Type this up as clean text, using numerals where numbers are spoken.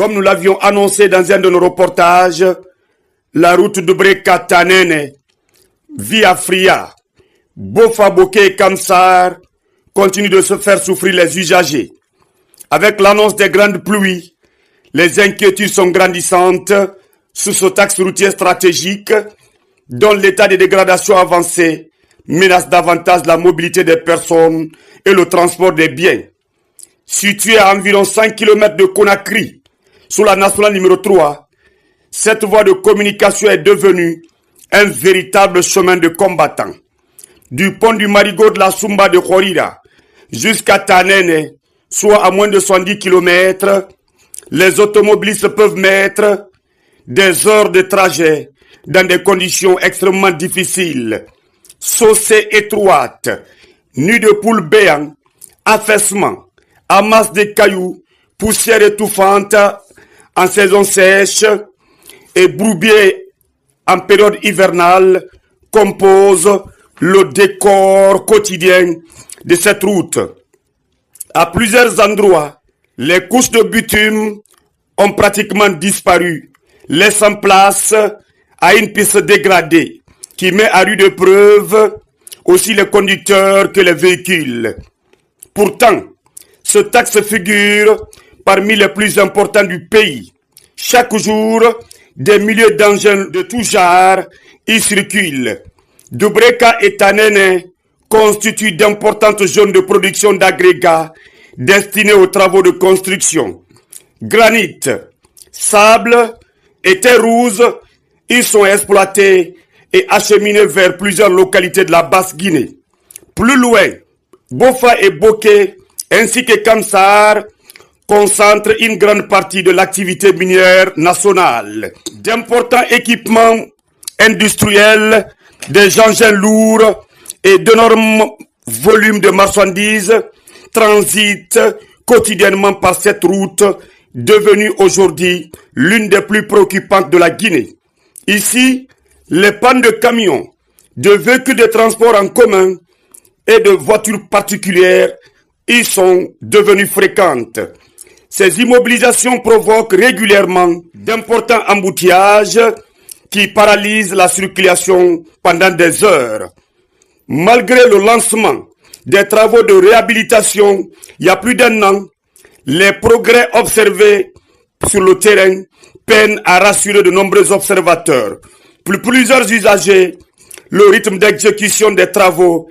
Comme nous l'avions annoncé dans un de nos reportages, la route de Breka-Tanene, via Fria, Bofa-Boké et Kamsar continue de se faire souffrir les usagers. Avec l'annonce des grandes pluies, les inquiétudes sont grandissantes sur ce axe routier stratégique dont l'état de dégradation avancé menace davantage la mobilité des personnes et le transport des biens. Situé à environ 100 km de Conakry, sur la nationale numéro 3, cette voie de communication est devenue un véritable chemin de combattants. Du pont du Marigot de la Sumba de Khorira jusqu'à Tanene, soit à moins de 70 km, les automobilistes peuvent mettre des heures de trajet dans des conditions extrêmement difficiles. Chaussées étroites, nids de poules béants, affaissements, amasses de cailloux, poussière étouffante en saison sèche et bourbier en période hivernale composent le décor quotidien de cette route. À plusieurs endroits, les couches de bitume ont pratiquement disparu, laissant place à une piste dégradée qui met à rude épreuve aussi les conducteurs que les véhicules. Pourtant, ce axe figure parmi les plus importants du pays. Chaque jour, des milliers d'engins de tout genre y circulent. Dubreka et Tanene constituent d'importantes zones de production d'agrégats destinés aux travaux de construction. Granit, sable et terre rouge, ils sont exploités et acheminés vers plusieurs localités de la Basse-Guinée. Plus loin, Bofa et Boké, ainsi que Kamsar, concentrent une grande partie de l'activité minière nationale. D'importants équipements industriels, des engins lourds et d'énormes volumes de marchandises transitent quotidiennement par cette route devenue aujourd'hui l'une des plus préoccupantes de la Guinée. Ici, les pannes de camions, de véhicules de transport en commun et de voitures particulières y sont devenues fréquentes. Ces immobilisations provoquent régulièrement d'importants embouteillages qui paralysent la circulation pendant des heures. Malgré le lancement des travaux de réhabilitation il y a plus d'un an, les progrès observés sur le terrain peinent à rassurer de nombreux observateurs. Pour plusieurs usagers, le rythme d'exécution des travaux